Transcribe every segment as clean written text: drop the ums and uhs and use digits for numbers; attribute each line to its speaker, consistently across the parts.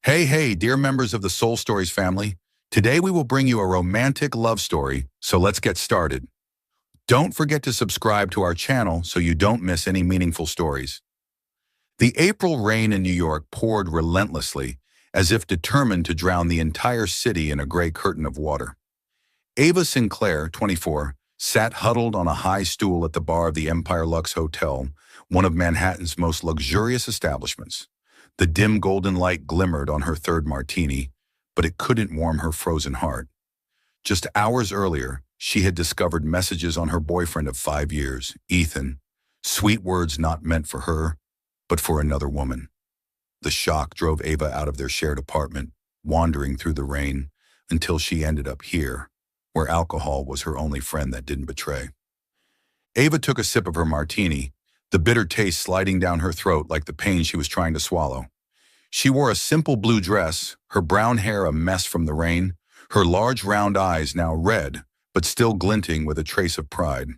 Speaker 1: Hey, dear members of the Soul Stories family. Today we will bring you a romantic love story, so let's get started. Don't forget to subscribe to our channel so you don't miss any meaningful stories. The April rain in New York poured relentlessly, as if determined to drown the entire city in a gray curtain of water. Ava Sinclair, 24, sat huddled on a high stool at the bar of the Empire Lux Hotel, one of Manhattan's most luxurious establishments. The dim golden light glimmered on her third martini, but it couldn't warm her frozen heart. Just hours earlier, she had discovered messages on her boyfriend of 5 years, Ethan, sweet words not meant for her, but for another woman. The shock drove Ava out of their shared apartment, wandering through the rain, until she ended up here, where alcohol was her only friend that didn't betray. Ava took a sip of her martini, the bitter taste sliding down her throat like the pain she was trying to swallow. She wore a simple blue dress, her brown hair a mess from the rain, her large round eyes now red, but still glinting with a trace of pride.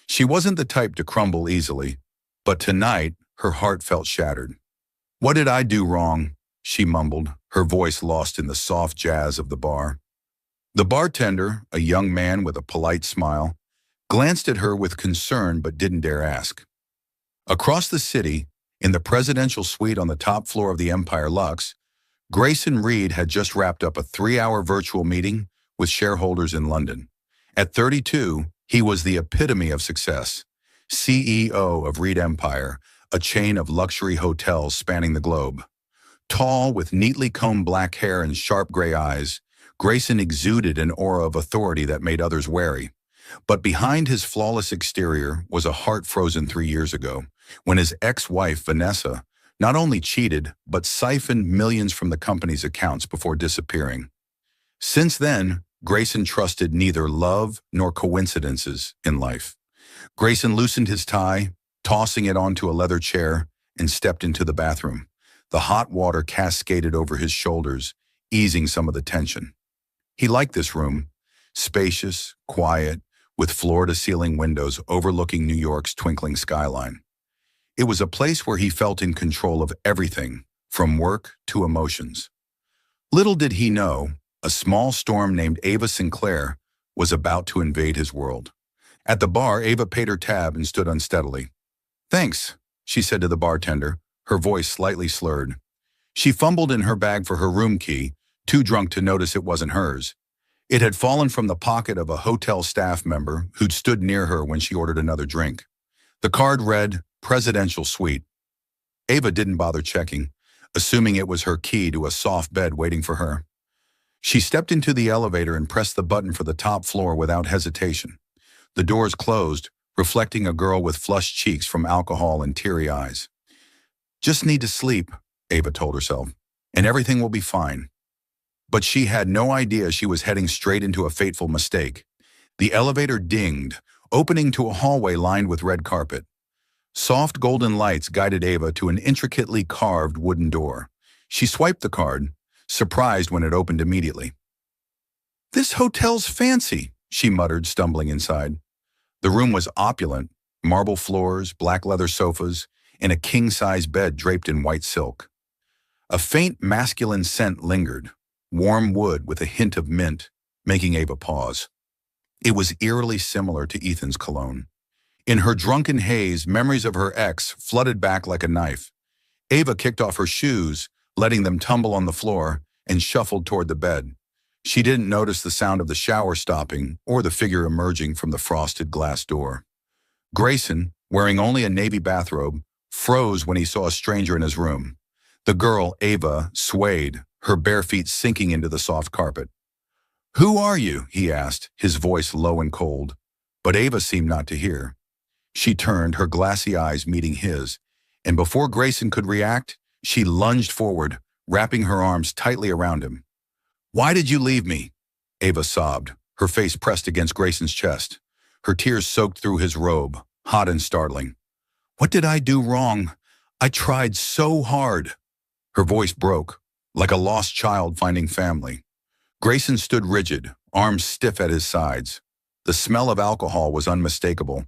Speaker 1: She wasn't the type to crumble easily, but tonight her heart felt shattered. "What did I do wrong?" she mumbled, her voice lost in the soft jazz of the bar. The bartender, a young man with a polite smile, glanced at her with concern but didn't dare ask. Across the city, in the presidential suite on the top floor of the Empire Lux, Grayson Reed had just wrapped up a 3-hour virtual meeting with shareholders in London. At 32, he was the epitome of success, CEO of Reed Empire, a chain of luxury hotels spanning the globe. Tall, with neatly combed black hair and sharp gray eyes, Grayson exuded an aura of authority that made others wary. But behind his flawless exterior was a heart frozen 3 years ago, when his ex-wife, Vanessa, not only cheated, but siphoned millions from the company's accounts before disappearing. Since then, Grayson trusted neither love nor coincidences in life. Grayson loosened his tie, tossing it onto a leather chair, and stepped into the bathroom. The hot water cascaded over his shoulders, easing some of the tension. He liked this room, spacious, quiet, with floor-to-ceiling windows overlooking New York's twinkling skyline. It was a place where he felt in control of everything, from work to emotions. Little did he know, a small storm named Ava Sinclair was about to invade his world. At the bar, Ava paid her tab and stood unsteadily. "Thanks," she said to the bartender, her voice slightly slurred. She fumbled in her bag for her room key, too drunk to notice it wasn't hers. It had fallen from the pocket of a hotel staff member who'd stood near her when she ordered another drink. The card read, "Presidential Suite." Ava didn't bother checking, assuming it was her key to a soft bed waiting for her. She stepped into the elevator and pressed the button for the top floor without hesitation. The doors closed, reflecting a girl with flushed cheeks from alcohol and teary eyes. "Just need to sleep," Ava told herself, "and everything will be fine." But she had no idea she was heading straight into a fateful mistake. The elevator dinged, opening to a hallway lined with red carpet. Soft golden lights guided Ava to an intricately carved wooden door. She swiped the card, surprised when it opened immediately. "This hotel's fancy," she muttered, stumbling inside. The room was opulent, marble floors, black leather sofas, and a king-size bed draped in white silk. A faint masculine scent lingered, warm wood with a hint of mint, making Ava pause. It was eerily similar to Ethan's cologne. In her drunken haze, memories of her ex flooded back like a knife. Ava kicked off her shoes, letting them tumble on the floor, and shuffled toward the bed. She didn't notice the sound of the shower stopping or the figure emerging from the frosted glass door. Grayson, wearing only a navy bathrobe, froze when he saw a stranger in his room. The girl, Ava, swayed, her bare feet sinking into the soft carpet. "Who are you?" he asked, his voice low and cold. But Ava seemed not to hear. She turned, her glassy eyes meeting his, and before Grayson could react, she lunged forward, wrapping her arms tightly around him. "Why did you leave me?" Ava sobbed, her face pressed against Grayson's chest. Her tears soaked through his robe, hot and startling. "What did I do wrong? I tried so hard." Her voice broke, like a lost child finding family. Grayson stood rigid, arms stiff at his sides. The smell of alcohol was unmistakable.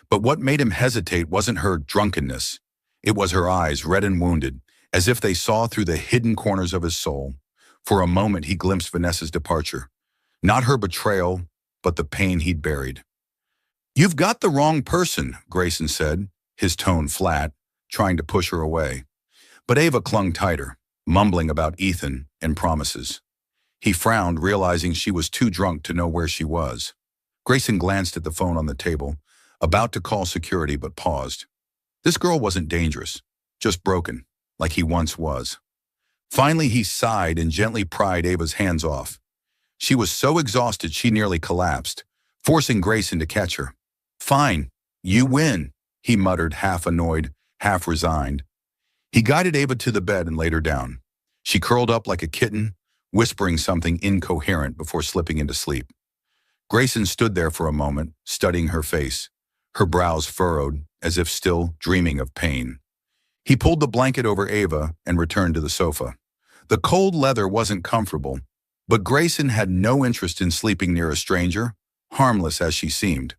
Speaker 1: But what made him hesitate wasn't her drunkenness. It was her eyes, red and wounded, as if they saw through the hidden corners of his soul. For a moment, he glimpsed Vanessa's departure. Not her betrayal, but the pain he'd buried. "You've got the wrong person," Grayson said, his tone flat, trying to push her away. But Ava clung tighter, mumbling about Ethan and promises. He frowned, realizing she was too drunk to know where she was. Grayson glanced at the phone on the table, about to call security, but paused. This girl wasn't dangerous, just broken, like he once was. Finally, he sighed and gently pried Ava's hands off. She was so exhausted she nearly collapsed, forcing Grayson to catch her. "Fine, you win," he muttered, half annoyed, half resigned. He guided Ava to the bed and laid her down. She curled up like a kitten, whispering something incoherent before slipping into sleep. Grayson stood there for a moment, studying her face, her brows furrowed, as if still dreaming of pain. He pulled the blanket over Ava and returned to the sofa. The cold leather wasn't comfortable, but Grayson had no interest in sleeping near a stranger, harmless as she seemed.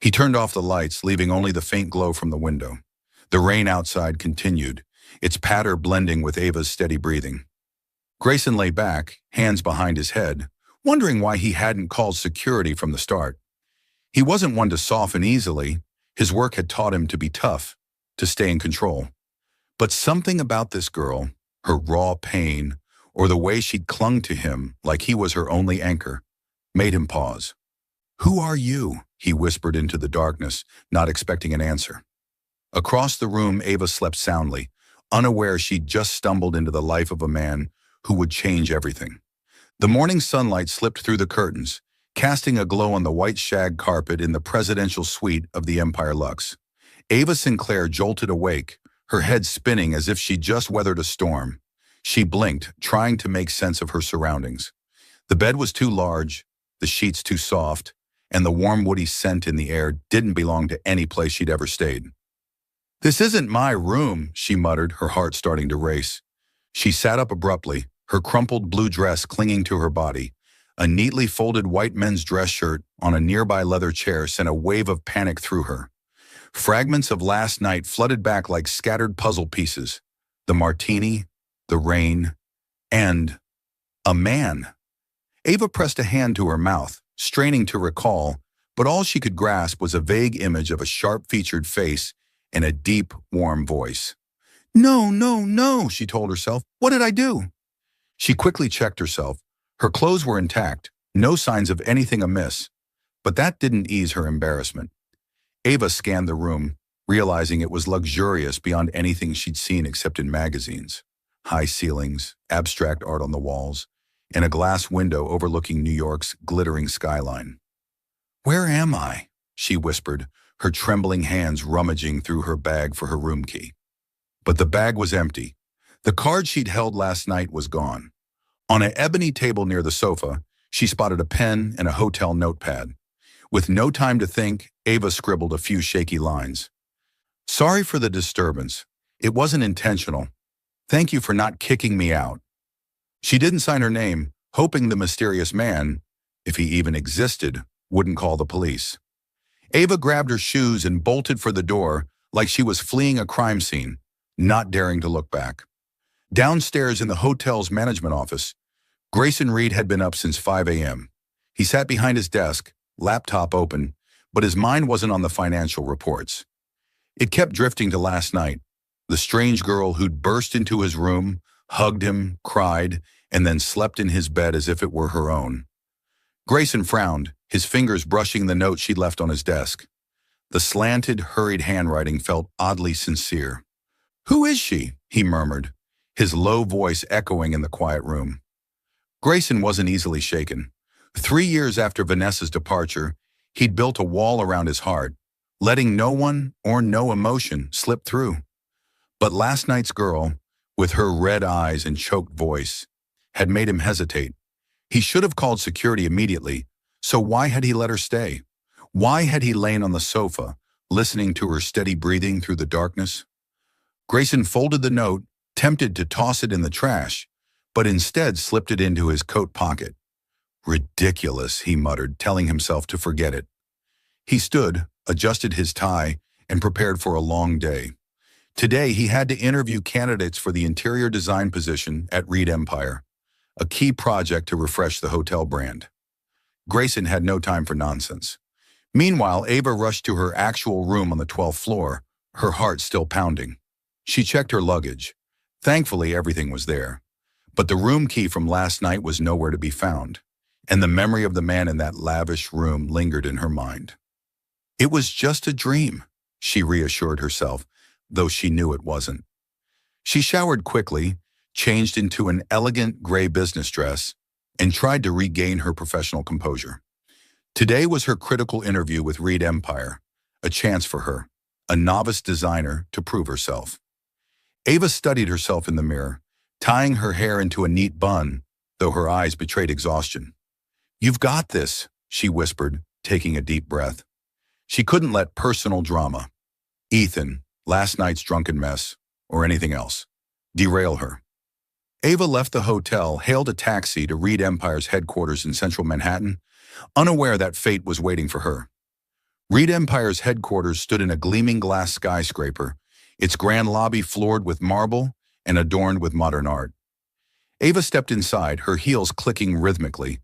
Speaker 1: He turned off the lights, leaving only the faint glow from the window. The rain outside continued, its patter blending with Ava's steady breathing. Grayson lay back, hands behind his head, wondering why he hadn't called security from the start. He wasn't one to soften easily. His work had taught him to be tough, to stay in control. But something about this girl, her raw pain, or the way she'd clung to him like he was her only anchor, made him pause. "Who are you?" he whispered into the darkness, not expecting an answer. Across the room, Ava slept soundly, unaware she'd just stumbled into the life of a man who would change everything. The morning sunlight slipped through the curtains, casting a glow on the white shag carpet in the presidential suite of the Empire Lux. Ava Sinclair jolted awake, her head spinning as if she'd just weathered a storm. She blinked, trying to make sense of her surroundings. The bed was too large, the sheets too soft, and the warm woody scent in the air didn't belong to any place she'd ever stayed. "This isn't my room," she muttered, her heart starting to race. She sat up abruptly, her crumpled blue dress clinging to her body. A neatly folded white men's dress shirt on a nearby leather chair sent a wave of panic through her. Fragments of last night flooded back like scattered puzzle pieces. The martini, the rain, and a man. Ava pressed a hand to her mouth, straining to recall, but all she could grasp was a vague image of a sharp-featured face and a deep, warm voice. "No, no, no," she told herself. "What did I do?" She quickly checked herself. Her clothes were intact, no signs of anything amiss, but that didn't ease her embarrassment. Ava scanned the room, realizing it was luxurious beyond anything she'd seen except in magazines. High ceilings, abstract art on the walls, and a glass window overlooking New York's glittering skyline. "Where am I?" she whispered, her trembling hands rummaging through her bag for her room key. But the bag was empty. The card she'd held last night was gone. On an ebony table near the sofa, she spotted a pen and a hotel notepad. With no time to think, Ava scribbled a few shaky lines. "Sorry for the disturbance. It wasn't intentional. Thank you for not kicking me out." She didn't sign her name, hoping the mysterious man, if he even existed, wouldn't call the police. Ava grabbed her shoes and bolted for the door like she was fleeing a crime scene, not daring to look back. Downstairs in the hotel's management office, Grayson Reed had been up since 5 a.m. He sat behind his desk, laptop open, but his mind wasn't on the financial reports. It kept drifting to last night, the strange girl who'd burst into his room, hugged him, cried, and then slept in his bed as if it were her own. Grayson frowned, his fingers brushing the note she'd left on his desk. The slanted, hurried handwriting felt oddly sincere. "Who is she?" he murmured, his low voice echoing in the quiet room. Grayson wasn't easily shaken. 3 years after Vanessa's departure, he'd built a wall around his heart, letting no one or no emotion slip through. But last night's girl, with her red eyes and choked voice, had made him hesitate. He should have called security immediately, so why had he let her stay? Why had he lain on the sofa, listening to her steady breathing through the darkness? Grayson folded the note, tempted to toss it in the trash, but instead slipped it into his coat pocket. "Ridiculous," he muttered, telling himself to forget it. He stood, adjusted his tie, and prepared for a long day. Today, he had to interview candidates for the interior design position at Reed Empire, a key project to refresh the hotel brand. Grayson had no time for nonsense. Meanwhile, Ava rushed to her actual room on the 12th floor, her heart still pounding. She checked her luggage. Thankfully, everything was there. But the room key from last night was nowhere to be found, and the memory of the man in that lavish room lingered in her mind. It was just a dream, she reassured herself, though she knew it wasn't. She showered quickly, changed into an elegant gray business dress, and tried to regain her professional composure. Today was her critical interview with Reed Empire, a chance for her, a novice designer, to prove herself. Ava studied herself in the mirror, tying her hair into a neat bun, though her eyes betrayed exhaustion. "You've got this," she whispered, taking a deep breath. She couldn't let personal drama, Ethan, last night's drunken mess, or anything else, derail her. Ava left the hotel, hailed a taxi to Reed Empire's headquarters in central Manhattan, unaware that fate was waiting for her. Reed Empire's headquarters stood in a gleaming glass skyscraper, its grand lobby floored with marble and adorned with modern art. Ava stepped inside, her heels clicking rhythmically.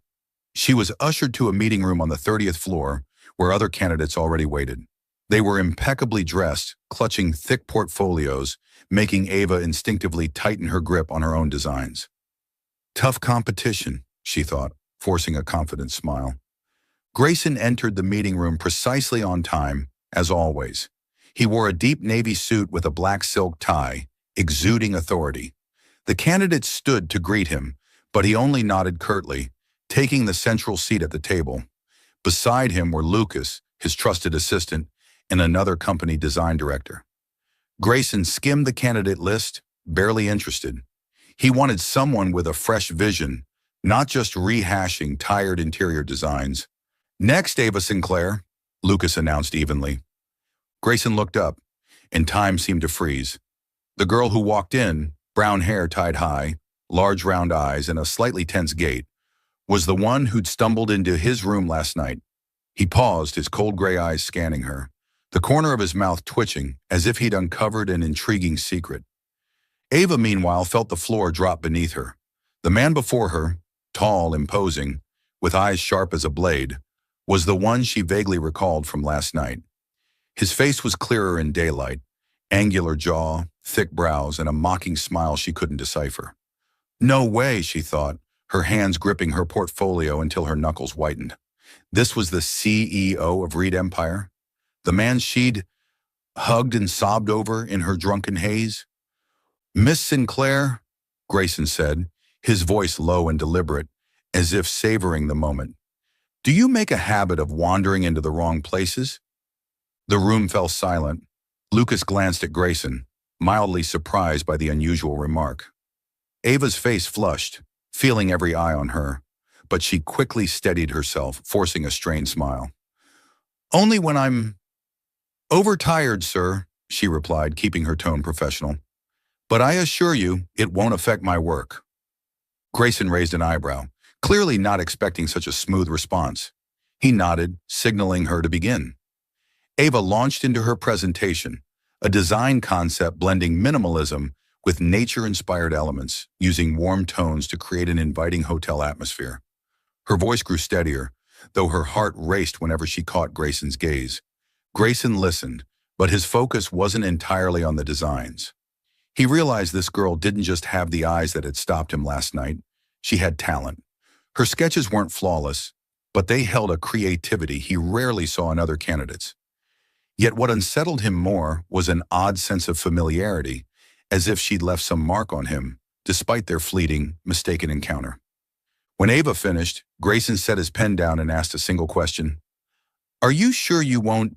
Speaker 1: She was ushered to a meeting room on the 30th floor, where other candidates already waited. They were impeccably dressed, clutching thick portfolios, making Ava instinctively tighten her grip on her own designs. Tough competition, she thought, forcing a confident smile. Grayson entered the meeting room precisely on time, as always. He wore a deep navy suit with a black silk tie, exuding authority. The candidates stood to greet him, but he only nodded curtly, taking the central seat at the table. Beside him were Lucas, his trusted assistant, and another company design director. Grayson skimmed the candidate list, barely interested. He wanted someone with a fresh vision, not just rehashing tired interior designs. "Next, Ava Sinclair," Lucas announced evenly. Grayson looked up, and time seemed to freeze. The girl who walked in, brown hair tied high, large round eyes, and a slightly tense gait, was the one who'd stumbled into his room last night. He paused, his cold gray eyes scanning her, the corner of his mouth twitching, as if he'd uncovered an intriguing secret. Ava, meanwhile, felt the floor drop beneath her. The man before her, tall, imposing, with eyes sharp as a blade, was the one she vaguely recalled from last night. His face was clearer in daylight, angular jaw, thick brows, and a mocking smile she couldn't decipher. No way, she thought, her hands gripping her portfolio until her knuckles whitened. This was the CEO of Reed Empire? The man she'd hugged and sobbed over in her drunken haze? "Miss Sinclair," Grayson said, his voice low and deliberate, as if savoring the moment. "Do you make a habit of wandering into the wrong places?" The room fell silent. Lucas glanced at Grayson, mildly surprised by the unusual remark. Ava's face flushed, feeling every eye on her, but she quickly steadied herself, forcing a strained smile. "Only when I'm overtired, sir," she replied, keeping her tone professional. "But I assure you, it won't affect my work." Grayson raised an eyebrow, clearly not expecting such a smooth response. He nodded, signaling her to begin. Ava launched into her presentation, a design concept blending minimalism with nature-inspired elements, using warm tones to create an inviting hotel atmosphere. Her voice grew steadier, though her heart raced whenever she caught Grayson's gaze. Grayson listened, but his focus wasn't entirely on the designs. He realized this girl didn't just have the eyes that had stopped him last night. She had talent. Her sketches weren't flawless, but they held a creativity he rarely saw in other candidates. Yet what unsettled him more was an odd sense of familiarity, as if she'd left some mark on him, despite their fleeting, mistaken encounter. When Ava finished, Grayson set his pen down and asked a single question. "Are you sure you won't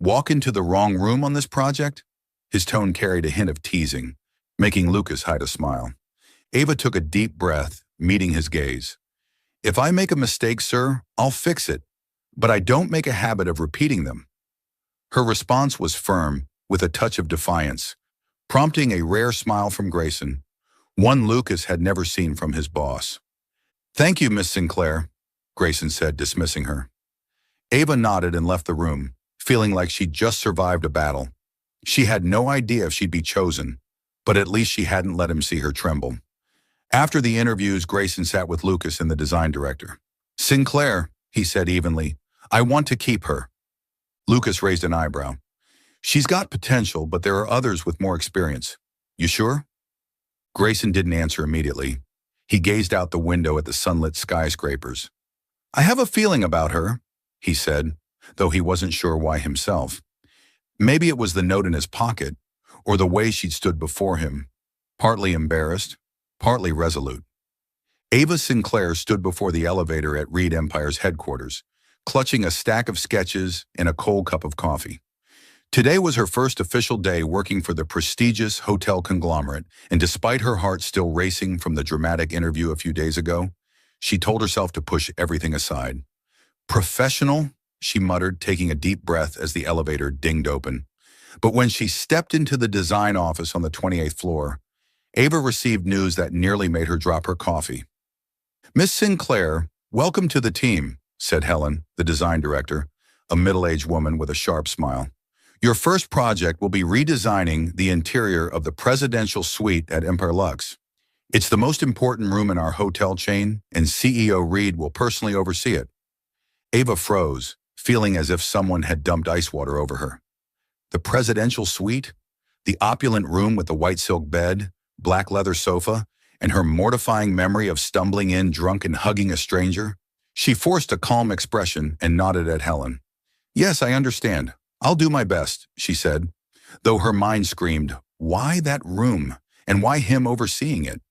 Speaker 1: walk into the wrong room on this project?" His tone carried a hint of teasing, making Lucas hide a smile. Ava took a deep breath, meeting his gaze. "If I make a mistake, sir, I'll fix it, but I don't make a habit of repeating them." Her response was firm, with a touch of defiance, prompting a rare smile from Grayson, one Lucas had never seen from his boss. "Thank you, Miss Sinclair," Grayson said, dismissing her. Ava nodded and left the room, feeling like she'd just survived a battle. She had no idea if she'd be chosen, but at least she hadn't let him see her tremble. After the interviews, Grayson sat with Lucas and the design director. "Sinclair," he said evenly, "I want to keep her." Lucas raised an eyebrow. "She's got potential, but there are others with more experience. You sure?" Grayson didn't answer immediately. He gazed out the window at the sunlit skyscrapers. "I have a feeling about her," he said, though he wasn't sure why himself. Maybe it was the note in his pocket, or the way she'd stood before him, partly embarrassed, partly resolute. Ava Sinclair stood before the elevator at Reed Empire's headquarters, clutching a stack of sketches and a cold cup of coffee. Today was her first official day working for the prestigious hotel conglomerate, and despite her heart still racing from the dramatic interview a few days ago, she told herself to push everything aside. "Professional?" she muttered, taking a deep breath as the elevator dinged open. But when she stepped into the design office on the 28th floor, Ava received news that nearly made her drop her coffee. "Miss Sinclair, welcome to the team," said Helen, the design director, a middle-aged woman with a sharp smile. "Your first project will be redesigning the interior of the presidential suite at Empire Lux. It's the most important room in our hotel chain, and CEO Reed will personally oversee it." Ava froze, feeling as if someone had dumped ice water over her. The presidential suite? The opulent room with the white silk bed, black leather sofa, and her mortifying memory of stumbling in drunk and hugging a stranger? She forced a calm expression and nodded at Helen. "Yes, I understand. I'll do my best," she said, though her mind screamed, why that room, and why him overseeing it?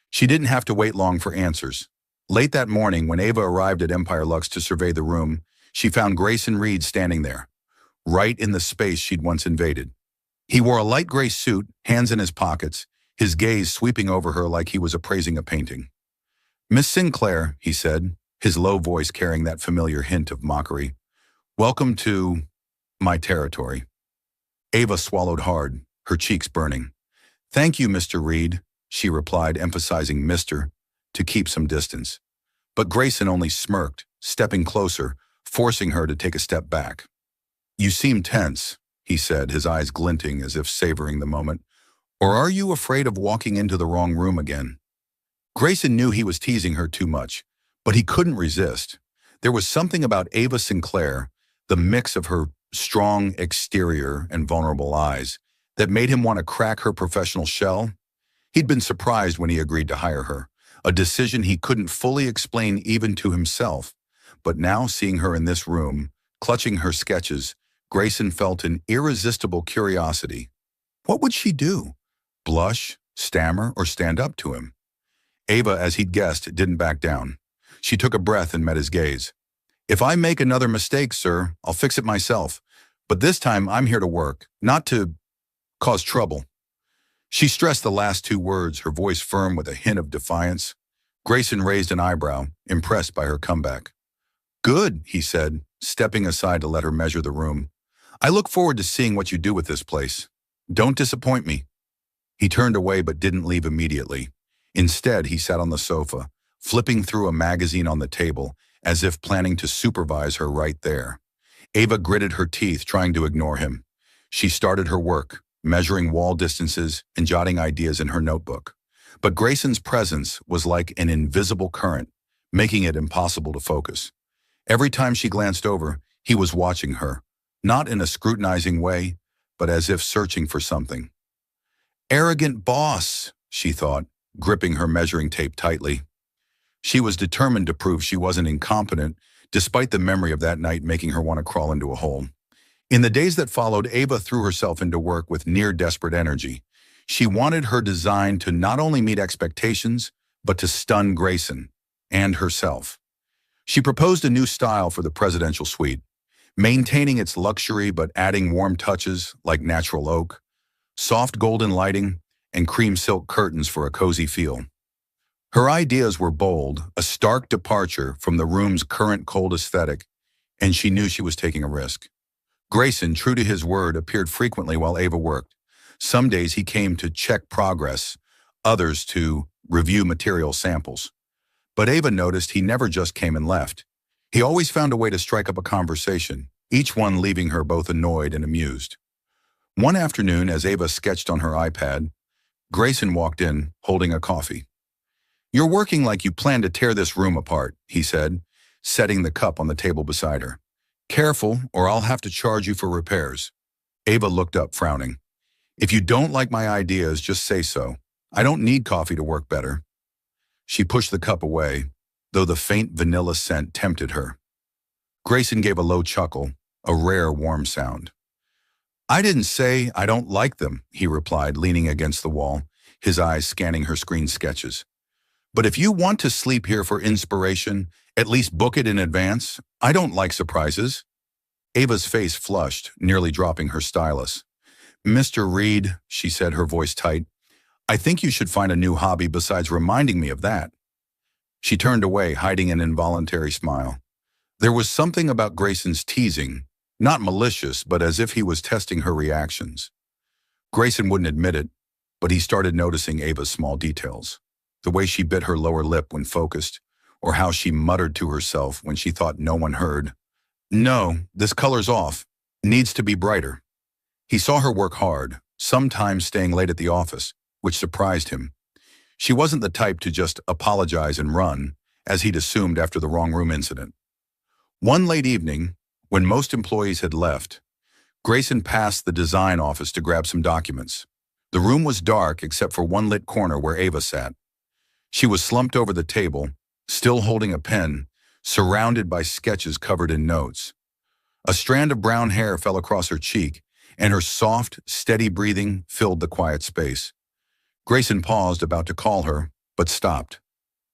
Speaker 1: She didn't have to wait long for answers. Late that morning, when Ava arrived at Empire Lux to survey the room, she found Grayson Reed standing there, right in the space she'd once invaded. He wore a light gray suit, hands in his pockets, his gaze sweeping over her like he was appraising a painting. "Miss Sinclair," he said, his low voice carrying that familiar hint of mockery, "welcome to my territory." Ava swallowed hard, her cheeks burning. "Thank you, Mr. Reed," she replied, emphasizing Mr. to keep some distance. But Grayson only smirked, stepping closer, forcing her to take a step back. "You seem tense," he said, his eyes glinting as if savoring the moment. "Or are you afraid of walking into the wrong room again?" Grayson knew he was teasing her too much, but he couldn't resist. There was something about Ava Sinclair, the mix of her strong exterior and vulnerable eyes, that made him want to crack her professional shell. He'd been surprised when he agreed to hire her, a decision he couldn't fully explain even to himself. But now, seeing her in this room, clutching her sketches, Grayson felt an irresistible curiosity. What would she do? Blush, stammer, or stand up to him? Ava, as he'd guessed, didn't back down. She took a breath and met his gaze. "If I make another mistake, sir, I'll fix it myself. But this time I'm here to work, not to cause trouble." She stressed the last two words, her voice firm with a hint of defiance. Grayson raised an eyebrow, impressed by her comeback. "Good," he said, stepping aside to let her measure the room. "I look forward to seeing what you do with this place. Don't disappoint me." He turned away but didn't leave immediately. Instead, he sat on the sofa, flipping through a magazine on the table, as if planning to supervise her right there. Ava gritted her teeth, trying to ignore him. She started her work, measuring wall distances and jotting ideas in her notebook. But Grayson's presence was like an invisible current, making it impossible to focus. Every time she glanced over, he was watching her, not in a scrutinizing way, but as if searching for something. "Arrogant boss," she thought, gripping her measuring tape tightly. She was determined to prove she wasn't incompetent, despite the memory of that night making her want to crawl into a hole. In the days that followed, Ava threw herself into work with near-desperate energy. She wanted her design to not only meet expectations, but to stun Grayson and herself. She proposed a new style for the presidential suite, maintaining its luxury but adding warm touches like natural oak, soft golden lighting, and cream silk curtains for a cozy feel. Her ideas were bold, a stark departure from the room's current cold aesthetic, and she knew she was taking a risk. Grayson, true to his word, appeared frequently while Ava worked. Some days he came to check progress, others to review material samples. But Ava noticed he never just came and left. He always found a way to strike up a conversation, each one leaving her both annoyed and amused. One afternoon, as Ava sketched on her iPad, Grayson walked in, holding a coffee. "You're working like you plan to tear this room apart," he said, setting the cup on the table beside her. "Careful, or I'll have to charge you for repairs." Ava looked up, frowning. "If you don't like my ideas, just say so. I don't need coffee to work better." She pushed the cup away, though the faint vanilla scent tempted her. Grayson gave a low chuckle, a rare warm sound. "I didn't say I don't like them," he replied, leaning against the wall, his eyes scanning her screen sketches. "But if you want to sleep here for inspiration, at least book it in advance. I don't like surprises." Ava's face flushed, nearly dropping her stylus. "Mr. Reed," she said, her voice tight, "I think you should find a new hobby besides reminding me of that." She turned away, hiding an involuntary smile. There was something about Grayson's teasing, not malicious, but as if he was testing her reactions. Grayson wouldn't admit it, but he started noticing Ava's small details. The way she bit her lower lip when focused, or how she muttered to herself when she thought no one heard. "No, this color's off. Needs to be brighter." He saw her work hard, sometimes staying late at the office, which surprised him. She wasn't the type to just apologize and run, as he'd assumed after the wrong room incident. One late evening, when most employees had left, Grayson passed the design office to grab some documents. The room was dark except for one lit corner where Ava sat. She was slumped over the table, still holding a pen, surrounded by sketches covered in notes. A strand of brown hair fell across her cheek, and her soft, steady breathing filled the quiet space. Grayson paused, about to call her, but stopped.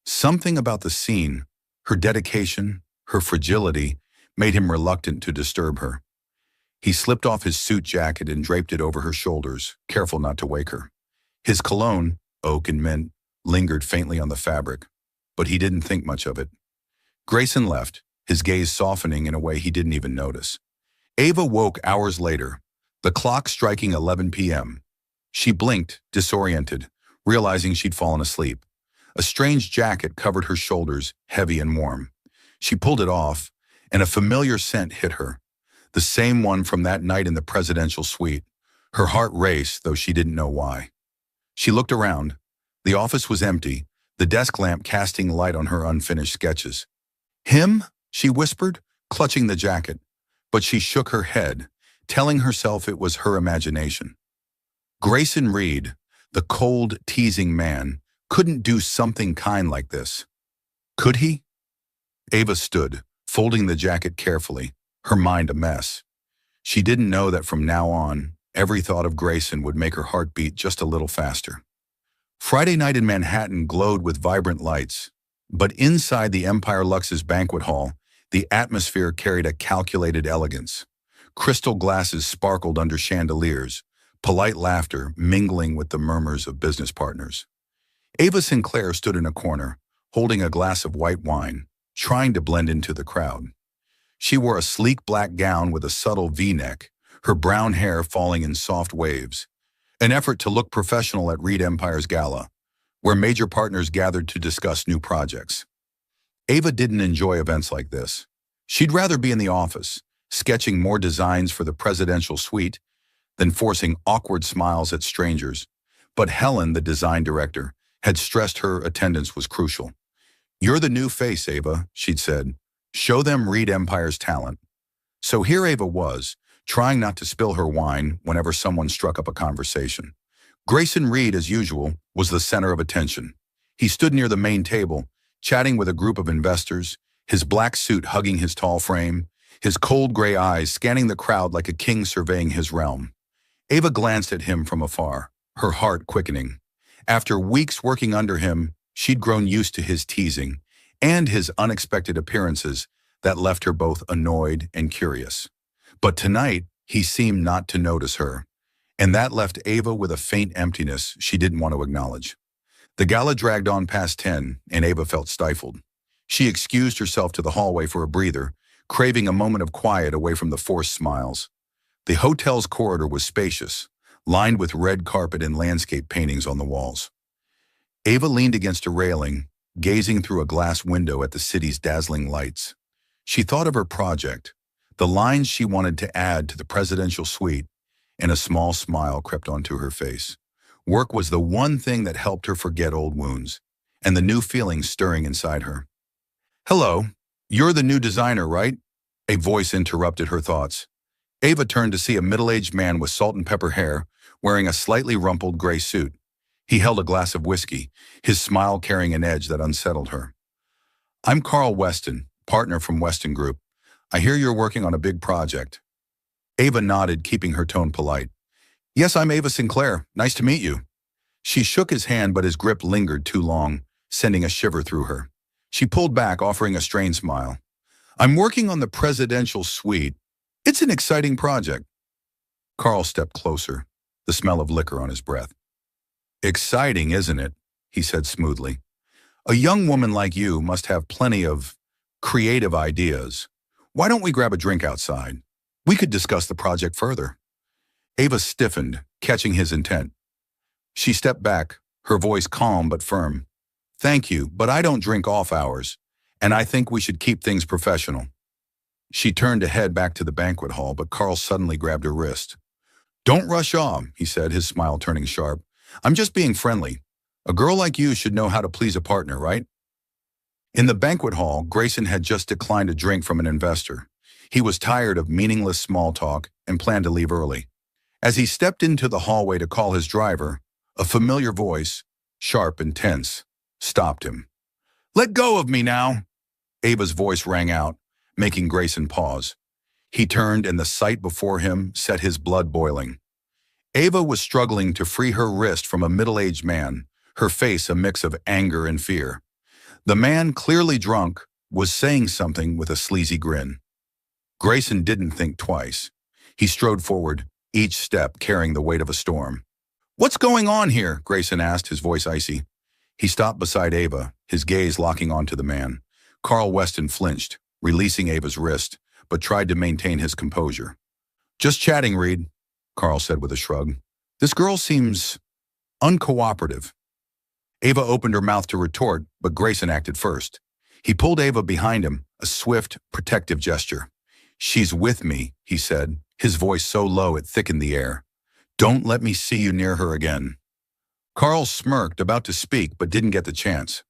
Speaker 1: Something about the scene, her dedication, her fragility, made him reluctant to disturb her. He slipped off his suit jacket and draped it over her shoulders, careful not to wake her. His cologne, oak and mint, lingered faintly on the fabric, but he didn't think much of it. Grayson left, his gaze softening in a way he didn't even notice. Ava woke hours later, the clock striking 11 p.m. She blinked, disoriented, realizing she'd fallen asleep. A strange jacket covered her shoulders, heavy and warm. She pulled it off, and a familiar scent hit her, the same one from that night in the presidential suite. Her heart raced, though she didn't know why. She looked around. The office was empty, the desk lamp casting light on her unfinished sketches. "Him?" she whispered, clutching the jacket, but she shook her head, telling herself it was her imagination. Grayson Reed, the cold, teasing man, couldn't do something kind like this. Could he? Ava stood, folding the jacket carefully, her mind a mess. She didn't know that from now on, every thought of Grayson would make her heart beat just a little faster. Friday night in Manhattan glowed with vibrant lights, but inside the Empire Luxe's banquet hall, the atmosphere carried a calculated elegance. Crystal glasses sparkled under chandeliers, polite laughter mingling with the murmurs of business partners. Ava Sinclair stood in a corner, holding a glass of white wine, trying to blend into the crowd. She wore a sleek black gown with a subtle V-neck, her brown hair falling in soft waves, an effort to look professional at Reed Empire's gala, where major partners gathered to discuss new projects. Ava didn't enjoy events like this. She'd rather be in the office, sketching more designs for the presidential suite than forcing awkward smiles at strangers. But Helen, the design director, had stressed her attendance was crucial. "You're the new face, Ava," she'd said. "Show them Reed Empire's talent." So here Ava was, trying not to spill her wine whenever someone struck up a conversation. Grayson Reed, as usual, was the center of attention. He stood near the main table, chatting with a group of investors, his black suit hugging his tall frame, his cold gray eyes scanning the crowd like a king surveying his realm. Ava glanced at him from afar, her heart quickening. After weeks working under him, she'd grown used to his teasing and his unexpected appearances that left her both annoyed and curious. But tonight, he seemed not to notice her, and that left Ava with a faint emptiness she didn't want to acknowledge. The gala dragged on past 10, and Ava felt stifled. She excused herself to the hallway for a breather, craving a moment of quiet away from the forced smiles. The hotel's corridor was spacious, lined with red carpet and landscape paintings on the walls. Ava leaned against a railing, gazing through a glass window at the city's dazzling lights. She thought of her project, the lines she wanted to add to the presidential suite, and a small smile crept onto her face. Work was the one thing that helped her forget old wounds, and the new feelings stirring inside her. "Hello, you're the new designer, right?" A voice interrupted her thoughts. Ava turned to see a middle-aged man with salt and pepper hair, wearing a slightly rumpled gray suit. He held a glass of whiskey, his smile carrying an edge that unsettled her. "I'm Carl Weston, partner from Weston Group. I hear you're working on a big project." Ava nodded, keeping her tone polite. "Yes, I'm Ava Sinclair. Nice to meet you." She shook his hand, but his grip lingered too long, sending a shiver through her. She pulled back, offering a strained smile. "I'm working on the presidential suite. It's an exciting project." Carl stepped closer, the smell of liquor on his breath. "Exciting, isn't it?" he said smoothly. "A young woman like you must have plenty of creative ideas. Why don't we grab a drink outside? We could discuss the project further." Ava stiffened, catching his intent. She stepped back, her voice calm but firm. "Thank you, but I don't drink off hours, and I think we should keep things professional." She turned to head back to the banquet hall, but Carl suddenly grabbed her wrist. "Don't rush off," he said, his smile turning sharp. "I'm just being friendly. A girl like you should know how to please a partner, right?" In the banquet hall, Grayson had just declined a drink from an investor. He was tired of meaningless small talk and planned to leave early. As he stepped into the hallway to call his driver, a familiar voice, sharp and tense, stopped him. "Let go of me now!" Ava's voice rang out, making Grayson pause. He turned, and the sight before him set his blood boiling. Ava was struggling to free her wrist from a middle-aged man, her face a mix of anger and fear. The man, clearly drunk, was saying something with a sleazy grin. Grayson didn't think twice. He strode forward, each step carrying the weight of a storm. "What's going on here?" Grayson asked, his voice icy. He stopped beside Ava, his gaze locking onto the man. Carl Weston flinched, releasing Ava's wrist, but tried to maintain his composure. "Just chatting, Reed," Carl said with a shrug. "This girl seems uncooperative." Ava opened her mouth to retort, but Grayson acted first. He pulled Ava behind him, a swift, protective gesture. "She's with me," he said, his voice so low it thickened the air. "Don't let me see you near her again." Carl smirked, about to speak, but didn't get the chance.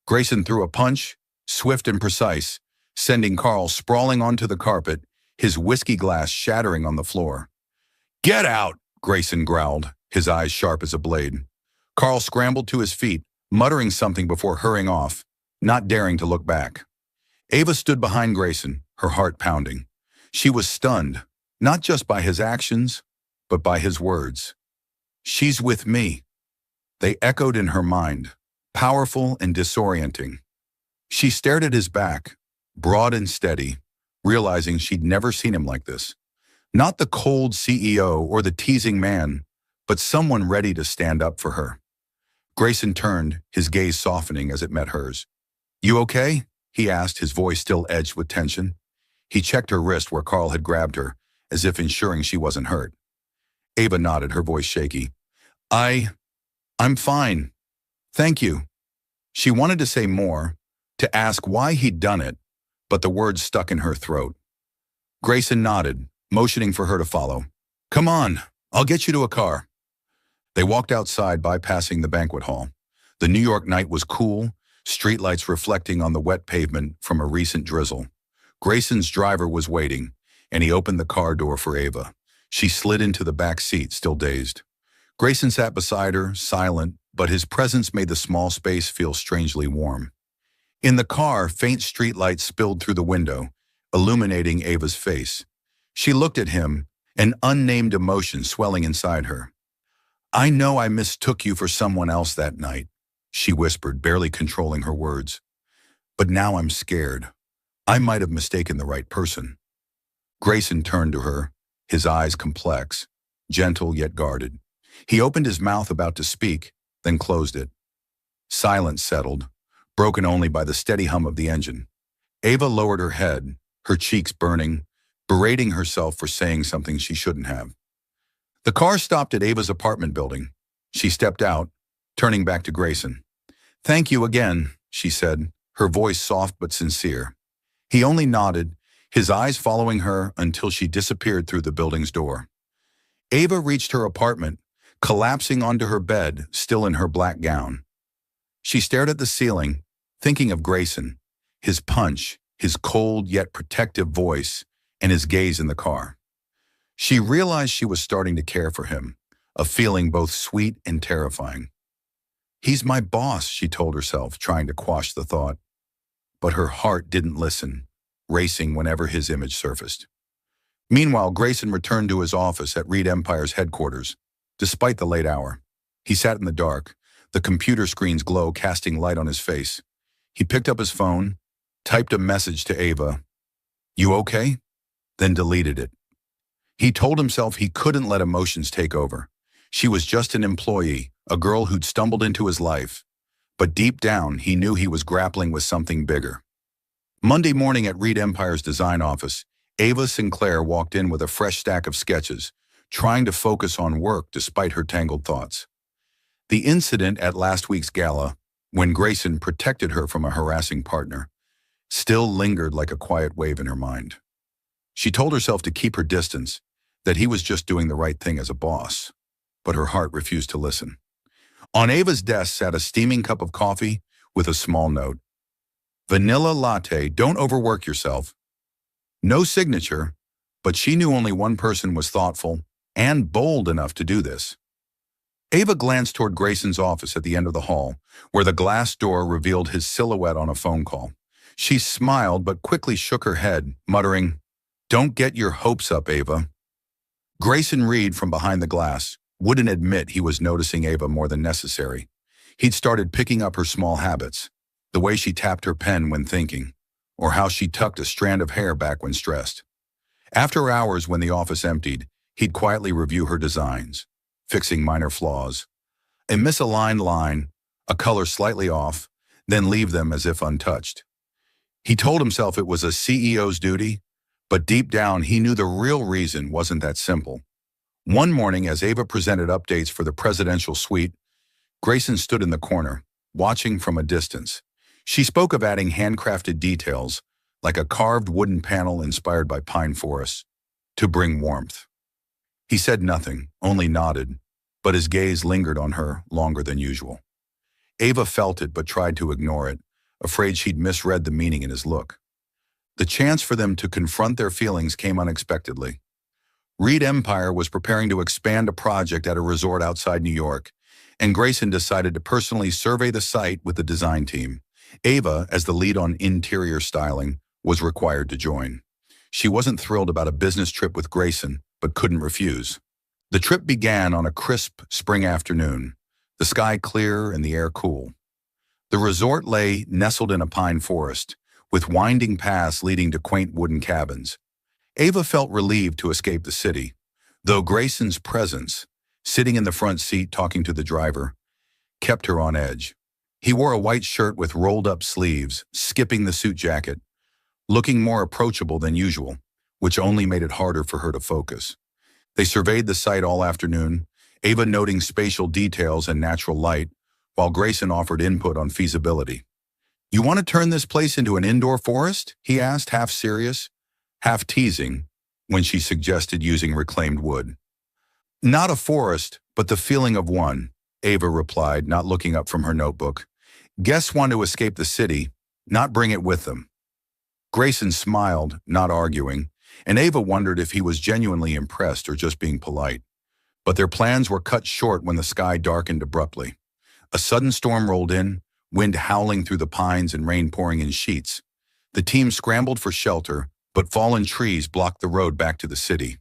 Speaker 1: Grayson threw a punch, swift and precise, sending Carl sprawling onto the carpet, his whiskey glass shattering on the floor. "Get out!" Grayson growled, his eyes sharp as a blade. Carl scrambled to his feet, muttering something before hurrying off, not daring to look back. Ava stood behind Grayson, her heart pounding. She was stunned, not just by his actions, but by his words. "She's with me." They echoed in her mind, powerful and disorienting. She stared at his back, broad and steady, realizing she'd never seen him like this. Not the cold CEO or the teasing man, but someone ready to stand up for her. Grayson turned, his gaze softening as it met hers. "You okay?" he asked, his voice still edged with tension. He checked her wrist where Carl had grabbed her, as if ensuring she wasn't hurt. Ava nodded, her voice shaky. I'm fine. Thank you." She wanted to say more, to ask why he'd done it, but the words stuck in her throat. Grayson nodded, motioning for her to follow. "Come on, I'll get you to a car." They walked outside, bypassing the banquet hall. The New York night was cool, streetlights reflecting on the wet pavement from a recent drizzle. Grayson's driver was waiting, and he opened the car door for Ava. She slid into the back seat, still dazed. Grayson sat beside her, silent, but his presence made the small space feel strangely warm. In the car, faint streetlights spilled through the window, illuminating Ava's face. She looked at him, an unnamed emotion swelling inside her. "I know I mistook you for someone else that night," she whispered, barely controlling her words. "But now I'm scared. I might have mistaken the right person." Grayson turned to her, his eyes complex, gentle yet guarded. He opened his mouth about to speak, then closed it. Silence settled, broken only by the steady hum of the engine. Ava lowered her head, her cheeks burning, berating herself for saying something she shouldn't have. The car stopped at Ava's apartment building. She stepped out, turning back to Grayson. "Thank you again," she said, her voice soft but sincere. He only nodded, his eyes following her until she disappeared through the building's door. Ava reached her apartment, collapsing onto her bed, still in her black gown. She stared at the ceiling, thinking of Grayson, his punch, his cold yet protective voice, and his gaze in the car. She realized she was starting to care for him, a feeling both sweet and terrifying. "He's my boss," she told herself, trying to quash the thought. But her heart didn't listen, racing whenever his image surfaced. Meanwhile, Grayson returned to his office at Reed Empire's headquarters, despite the late hour. He sat in the dark, the computer screen's glow casting light on his face. He picked up his phone, typed a message to Ava, "You okay?" then deleted it. He told himself he couldn't let emotions take over. She was just an employee, a girl who'd stumbled into his life. But deep down, he knew he was grappling with something bigger. Monday morning at Reed Empire's design office, Ava Sinclair walked in with a fresh stack of sketches, trying to focus on work despite her tangled thoughts. The incident at last week's gala, when Grayson protected her from a harassing partner, still lingered like a quiet wave in her mind. She told herself to keep her distance, that he was just doing the right thing as a boss. But her heart refused to listen. On Ava's desk sat a steaming cup of coffee with a small note. "Vanilla latte, don't overwork yourself." No signature, but she knew only one person was thoughtful and bold enough to do this. Ava glanced toward Grayson's office at the end of the hall, where the glass door revealed his silhouette on a phone call. She smiled but quickly shook her head, muttering, "Don't get your hopes up, Ava." Grayson Reed, from behind the glass, wouldn't admit he was noticing Ava more than necessary. He'd started picking up her small habits, the way she tapped her pen when thinking, or how she tucked a strand of hair back when stressed. After hours when the office emptied, he'd quietly review her designs, fixing minor flaws. A misaligned line, a color slightly off, then leave them as if untouched. He told himself it was a CEO's duty, but deep down he knew the real reason wasn't that simple. One morning, as Ava presented updates for the presidential suite, Grayson stood in the corner, watching from a distance. She spoke of adding handcrafted details, like a carved wooden panel inspired by pine forests, to bring warmth. He said nothing, only nodded, but his gaze lingered on her longer than usual. Ava felt it but tried to ignore it, afraid she'd misread the meaning in his look. The chance for them to confront their feelings came unexpectedly. Reed Empire was preparing to expand a project at a resort outside New York, and Grayson decided to personally survey the site with the design team. Ava, as the lead on interior styling, was required to join. She wasn't thrilled about a business trip with Grayson, but couldn't refuse. The trip began on a crisp spring afternoon, the sky clear and the air cool. The resort lay nestled in a pine forest, with winding paths leading to quaint wooden cabins. Ava felt relieved to escape the city, though Grayson's presence, sitting in the front seat talking to the driver, kept her on edge. He wore a white shirt with rolled-up sleeves, skipping the suit jacket, looking more approachable than usual, which only made it harder for her to focus. They surveyed the site all afternoon, Ava noting spatial details and natural light, while Grayson offered input on feasibility. "You want to turn this place into an indoor forest?" he asked, half serious, half teasing, when she suggested using reclaimed wood. "Not a forest, but the feeling of one," Ava replied, not looking up from her notebook. "Guests want to escape the city, not bring it with them." Grayson smiled, not arguing, and Ava wondered if he was genuinely impressed or just being polite. But their plans were cut short when the sky darkened abruptly. A sudden storm rolled in, wind howling through the pines and rain pouring in sheets. The team scrambled for shelter, but fallen trees blocked the road back to the city.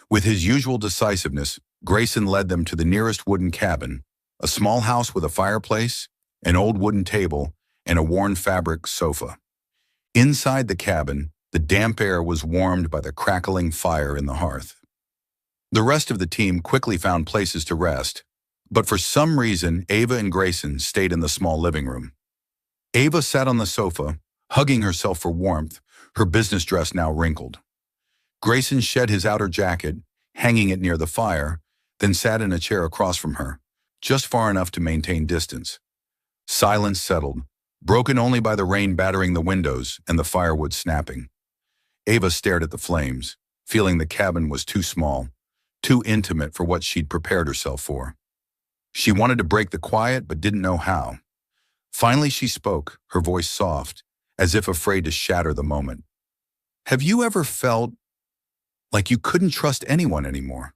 Speaker 1: With his usual decisiveness, Grayson led them to the nearest wooden cabin, a small house with a fireplace, an old wooden table, and a worn fabric sofa. Inside the cabin, the damp air was warmed by the crackling fire in the hearth. The rest of the team quickly found places to rest, but for some reason, Ava and Grayson stayed in the small living room. Ava sat on the sofa, hugging herself for warmth, her business dress now wrinkled. Grayson shed his outer jacket, hanging it near the fire, then sat in a chair across from her, just far enough to maintain distance. Silence settled, broken only by the rain battering the windows and the firewood snapping. Ava stared at the flames, feeling the cabin was too small, too intimate for what she'd prepared herself for. She wanted to break the quiet but didn't know how. Finally she spoke, her voice soft, as if afraid to shatter the moment. "Have you ever felt like you couldn't trust anyone anymore?"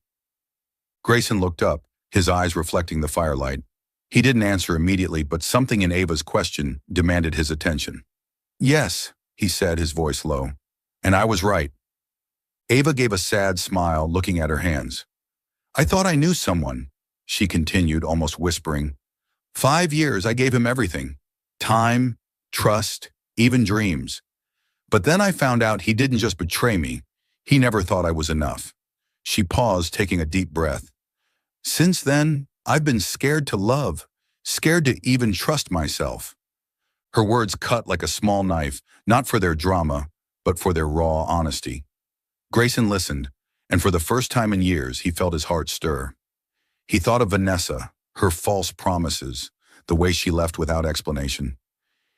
Speaker 1: Grayson looked up, his eyes reflecting the firelight. He didn't answer immediately, but something in Ava's question demanded his attention. "Yes," he said, his voice low. "And I was right." Ava gave a sad smile, looking at her hands. "I thought I knew someone," she continued, almost whispering. 5 years I gave him everything. Time, trust, even dreams. But then I found out he didn't just betray me. He never thought I was enough." She paused, taking a deep breath. "Since then, I've been scared to love, scared to even trust myself." Her words cut like a small knife, not for their drama, but for their raw honesty. Grayson listened, and for the first time in years, he felt his heart stir. He thought of Vanessa, her false promises, the way she left without explanation.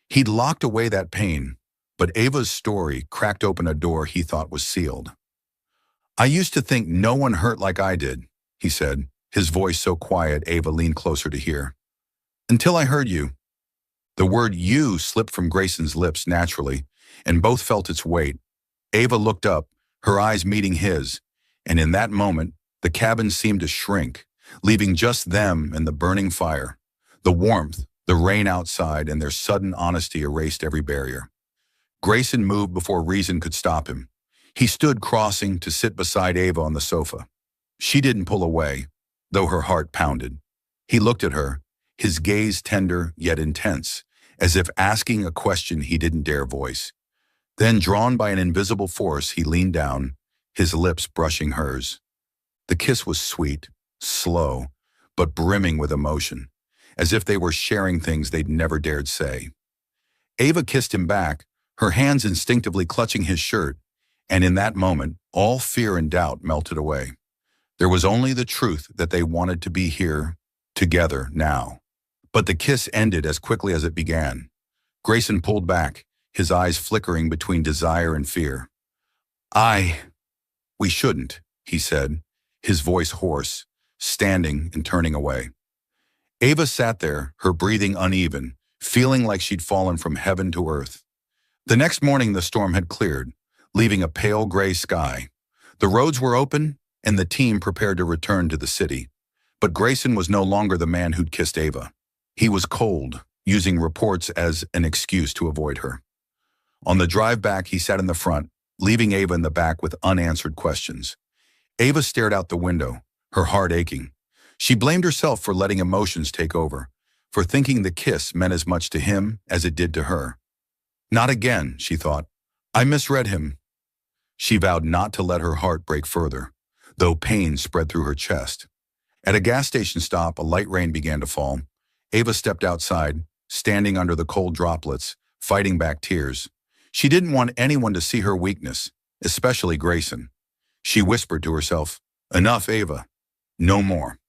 Speaker 1: He'd locked away that pain, but Ava's story cracked open a door he thought was sealed. "I used to think no one hurt like I did," he said, his voice so quiet Ava leaned closer to hear. "Until I heard you." The word "you" slipped from Grayson's lips naturally, and both felt its weight. Ava looked up, her eyes meeting his, and in that moment, the cabin seemed to shrink, leaving just them and the burning fire. The warmth, the rain outside, and their sudden honesty erased every barrier. Grayson moved before reason could stop him. He stood crossing to sit beside Ava on the sofa. She didn't pull away, though her heart pounded. He looked at her, his gaze tender yet intense, as if asking a question he didn't dare voice. Then, drawn by an invisible force, he leaned down, his lips brushing hers. The kiss was sweet, slow, but brimming with emotion, as if they were sharing things they'd never dared say. Ava kissed him back, her hands instinctively clutching his shirt, and in that moment, all fear and doubt melted away. There was only the truth that they wanted to be here, together, now. But the kiss ended as quickly as it began. Grayson pulled back, his eyes flickering between desire and fear. "We shouldn't," he said, his voice hoarse, standing and turning away. Ava sat there, her breathing uneven, feeling like she'd fallen from heaven to earth. The next morning the storm had cleared, leaving a pale gray sky. The roads were open, and the team prepared to return to the city. But Grayson was no longer the man who'd kissed Ava. He was cold, using reports as an excuse to avoid her. On the drive back, he sat in the front, leaving Ava in the back with unanswered questions. Ava stared out the window, her heart aching. She blamed herself for letting emotions take over, for thinking the kiss meant as much to him as it did to her. Not again, she thought. I misread him. She vowed not to let her heart break further, though pain spread through her chest. At a gas station stop, a light rain began to fall. Ava stepped outside, standing under the cold droplets, fighting back tears. She didn't want anyone to see her weakness, especially Grayson. She whispered to herself, "Enough, Ava. No more."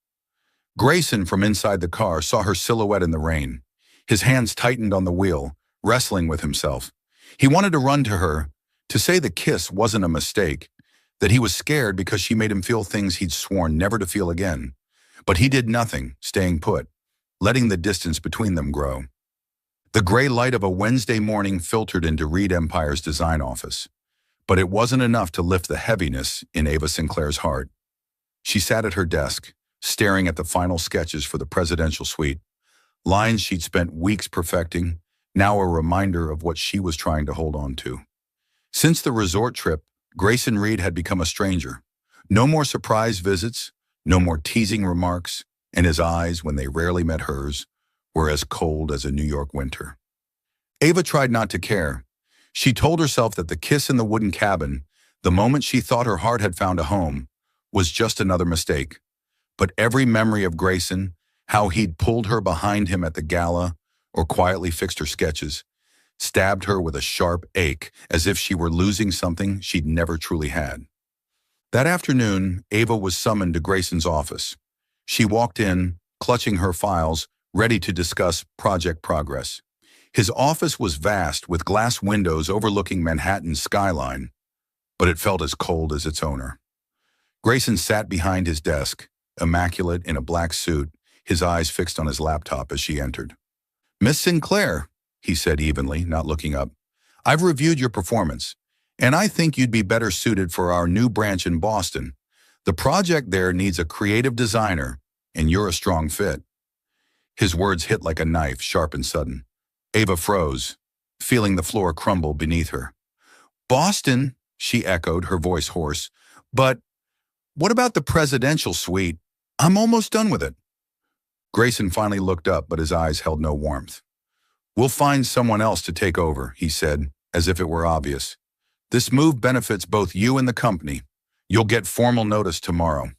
Speaker 1: Grayson, from inside the car, saw her silhouette in the rain. His hands tightened on the wheel, wrestling with himself. He wanted to run to her, to say the kiss wasn't a mistake, that he was scared because she made him feel things he'd sworn never to feel again. But he did nothing, staying put, letting the distance between them grow. The gray light of a Wednesday morning filtered into Reed Empire's design office. But it wasn't enough to lift the heaviness in Ava Sinclair's heart. She sat at her desk, staring at the final sketches for the presidential suite. Lines she'd spent weeks perfecting, now a reminder of what she was trying to hold on to. Since the resort trip, Grayson Reed had become a stranger. No more surprise visits, no more teasing remarks, and his eyes, when they rarely met hers, were as cold as a New York winter. Ava tried not to care. She told herself that the kiss in the wooden cabin, the moment she thought her heart had found a home, was just another mistake. But every memory of Grayson, how he'd pulled her behind him at the gala or quietly fixed her sketches, stabbed her with a sharp ache, as if she were losing something she'd never truly had. That afternoon, Ava was summoned to Grayson's office. She walked in, clutching her files, ready to discuss project progress. His office was vast, with glass windows overlooking Manhattan's skyline, but it felt as cold as its owner. Grayson sat behind his desk, immaculate in a black suit, his eyes fixed on his laptop as she entered. "Miss Sinclair," he said evenly, not looking up, "I've reviewed your performance, and I think you'd be better suited for our new branch in Boston. The project there needs a creative designer, and you're a strong fit." His words hit like a knife, sharp and sudden. Ava froze, feeling the floor crumble beneath her. "Boston," she echoed, her voice hoarse. "But what about the presidential suite? I'm almost done with it." Grayson finally looked up, but his eyes held no warmth. "We'll find someone else to take over," he said, as if it were obvious. "This move benefits both you and the company. You'll get formal notice tomorrow."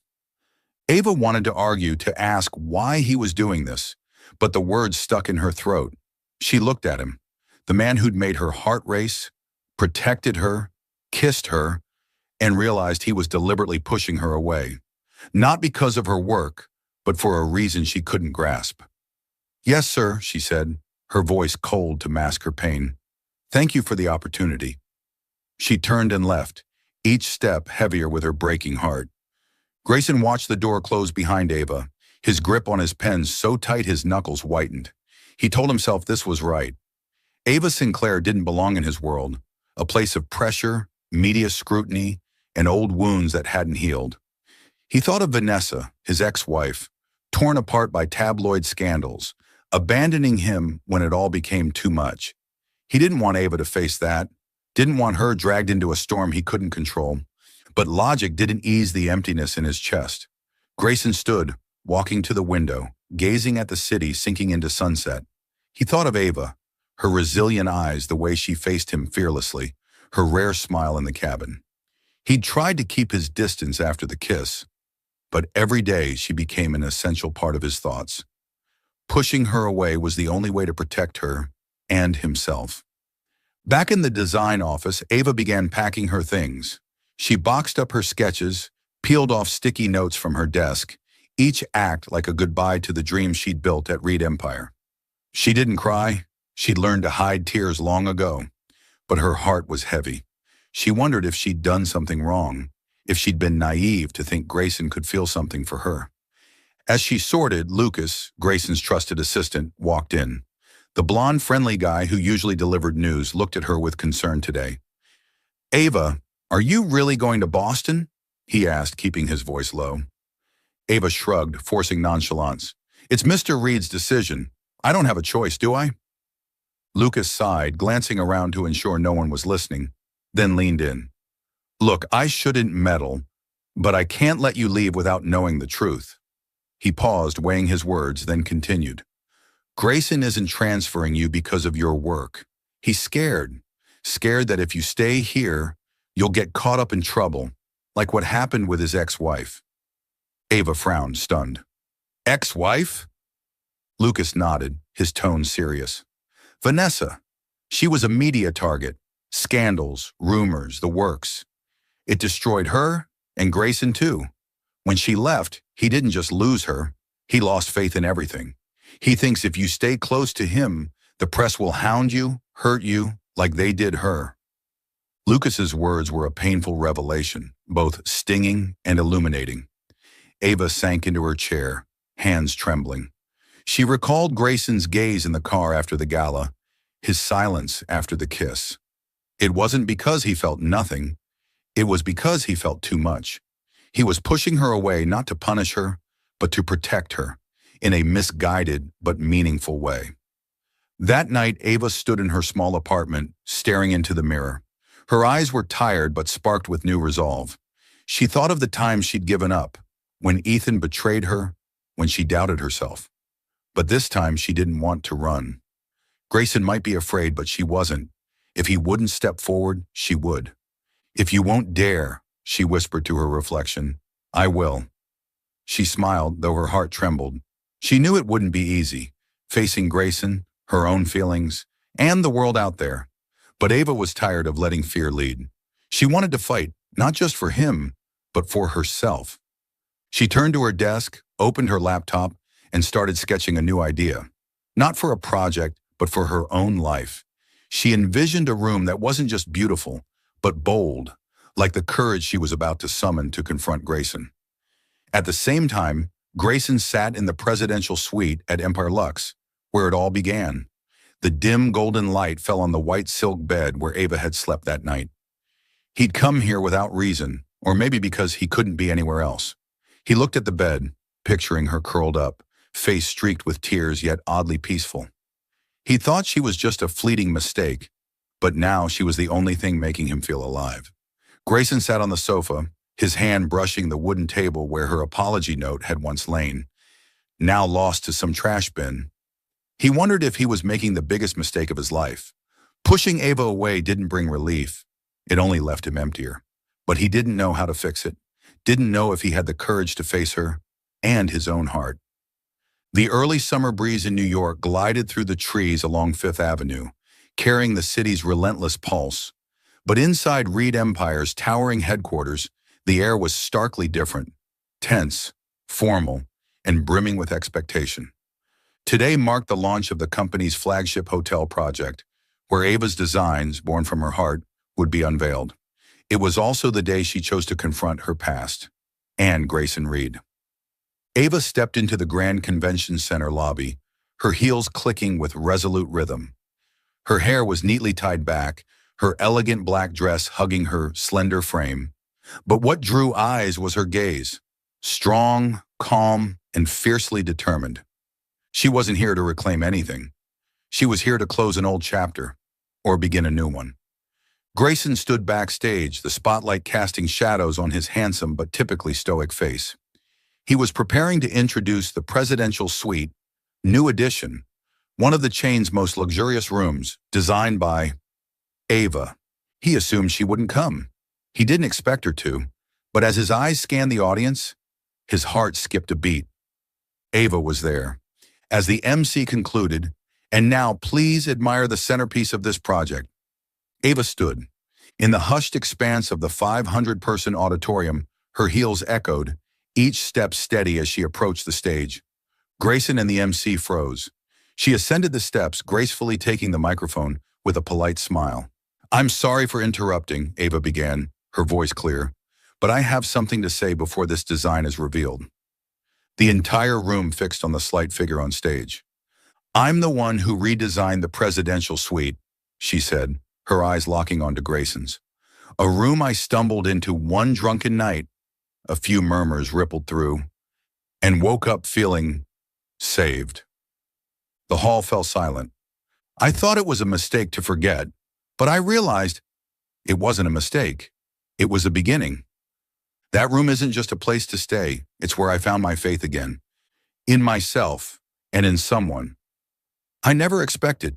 Speaker 1: Ava wanted to argue, to ask why he was doing this, but the words stuck in her throat. She looked at him, the man who'd made her heart race, protected her, kissed her, and realized he was deliberately pushing her away. Not because of her work, but for a reason she couldn't grasp. "Yes, sir," she said, her voice cold to mask her pain. "Thank you for the opportunity." She turned and left, each step heavier with her breaking heart. Grayson watched the door close behind Ava, his grip on his pen so tight his knuckles whitened. He told himself this was right. Ava Sinclair didn't belong in his world, a place of pressure, media scrutiny, and old wounds that hadn't healed. He thought of Vanessa, his ex-wife, torn apart by tabloid scandals, abandoning him when it all became too much. He didn't want Ava to face that, didn't want her dragged into a storm he couldn't control. But logic didn't ease the emptiness in his chest. Grayson stood, walking to the window, gazing at the city sinking into sunset. He thought of Ava, her resilient eyes, the way she faced him fearlessly, her rare smile in the cabin. He'd tried to keep his distance after the kiss, but every day she became an essential part of his thoughts. Pushing her away was the only way to protect her and himself. Back in the design office, Ava began packing her things. She boxed up her sketches, peeled off sticky notes from her desk, each act like a goodbye to the dream she'd built at Reed Empire. She didn't cry. She'd learned to hide tears long ago, but her heart was heavy. She wondered if she'd done something wrong, if she'd been naive to think Grayson could feel something for her. As she sorted, Lucas, Grayson's trusted assistant, walked in. The blonde, friendly guy who usually delivered news looked at her with concern today. "Ava, are you really going to Boston?" he asked, keeping his voice low. Ava shrugged, forcing nonchalance. "It's Mr. Reed's decision. I don't have a choice, do I?" Lucas sighed, glancing around to ensure no one was listening, then leaned in. "Look, I shouldn't meddle, but I can't let you leave without knowing the truth." He paused, weighing his words, then continued. "Grayson isn't transferring you because of your work. He's scared that if you stay here, you'll get caught up in trouble, like what happened with his ex-wife." Ava frowned, stunned. "Ex-wife?" Lucas nodded, his tone serious. "Vanessa. She was a media target. Scandals, rumors, the works. It destroyed her, and Grayson too. When she left, he didn't just lose her, he lost faith in everything. He thinks if you stay close to him, the press will hound you, hurt you, like they did her." Lucas's words were a painful revelation, both stinging and illuminating. Ava sank into her chair, hands trembling. She recalled Grayson's gaze in the car after the gala, his silence after the kiss. It wasn't because he felt nothing. It was because he felt too much. He was pushing her away not to punish her, but to protect her, in a misguided but meaningful way. That night, Ava stood in her small apartment, staring into the mirror. Her eyes were tired but sparked with new resolve. She thought of the times she'd given up, when Ethan betrayed her, when she doubted herself. But this time she didn't want to run. Grayson might be afraid, but she wasn't. If he wouldn't step forward, she would. "If you won't dare," she whispered to her reflection, "I will." She smiled, though her heart trembled. She knew it wouldn't be easy, facing Grayson, her own feelings, and the world out there. But Ava was tired of letting fear lead. She wanted to fight, not just for him, but for herself. She turned to her desk, opened her laptop, and started sketching a new idea. Not for a project, but for her own life. She envisioned a room that wasn't just beautiful, but bold, like the courage she was about to summon to confront Grayson. At the same time, Grayson sat in the presidential suite at Empire Lux, where it all began. The dim golden light fell on the white silk bed where Ava had slept that night. He'd come here without reason, or maybe because he couldn't be anywhere else. He looked at the bed, picturing her curled up, face streaked with tears yet oddly peaceful. He thought she was just a fleeting mistake, but now she was the only thing making him feel alive. Grayson sat on the sofa, his hand brushing the wooden table where her apology note had once lain, now lost to some trash bin. He wondered if he was making the biggest mistake of his life. Pushing Ava away didn't bring relief. It only left him emptier. But he didn't know how to fix it, didn't know if he had the courage to face her and his own heart. The early summer breeze in New York glided through the trees along Fifth Avenue, carrying the city's relentless pulse. But inside Reed Empire's towering headquarters, the air was starkly different, tense, formal, and brimming with expectation. Today marked the launch of the company's flagship hotel project, where Ava's designs, born from her heart, would be unveiled. It was also the day she chose to confront her past, and Grayson Reed. Ava stepped into the Grand Convention Center lobby, her heels clicking with resolute rhythm. Her hair was neatly tied back, her elegant black dress hugging her slender frame. But what drew eyes was her gaze, strong, calm, and fiercely determined. She wasn't here to reclaim anything. She was here to close an old chapter, or begin a new one. Grayson stood backstage, the spotlight casting shadows on his handsome but typically stoic face. He was preparing to introduce the presidential suite, new edition, one of the chain's most luxurious rooms, designed by Ava. He assumed she wouldn't come. He didn't expect her to, but as his eyes scanned the audience, his heart skipped a beat. Ava was there. As the MC concluded, "And now please admire the centerpiece of this project." Ava stood. In the hushed expanse of the 500-person auditorium, her heels echoed, each step steady as she approached the stage. Grayson and the MC froze. She ascended the steps, gracefully taking the microphone with a polite smile. "I'm sorry for interrupting," Ava began, her voice clear, "but I have something to say before this design is revealed." The entire room fixed on the slight figure on stage. "I'm the one who redesigned the presidential suite," she said, her eyes locking onto Grayson's. "A room I stumbled into one drunken night," a few murmurs rippled through, "and woke up feeling saved." The hall fell silent. "I thought it was a mistake to forget, but I realized it wasn't a mistake. It was a beginning. That room isn't just a place to stay. It's where I found my faith again. In myself and in someone I never expected."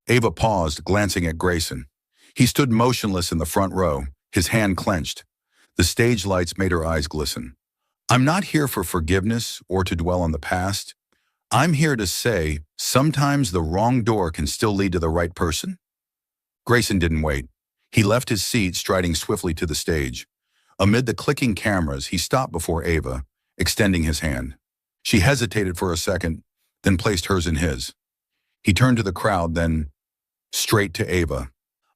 Speaker 1: Ava paused, glancing at Grayson. He stood motionless in the front row, his hand clenched. The stage lights made her eyes glisten. "I'm not here for forgiveness or to dwell on the past. I'm here to say, sometimes the wrong door can still lead to the right person." Grayson didn't wait. He left his seat, striding swiftly to the stage. Amid the clicking cameras, he stopped before Ava, extending his hand. She hesitated for a second, then placed hers in his. He turned to the crowd, then straight to Ava.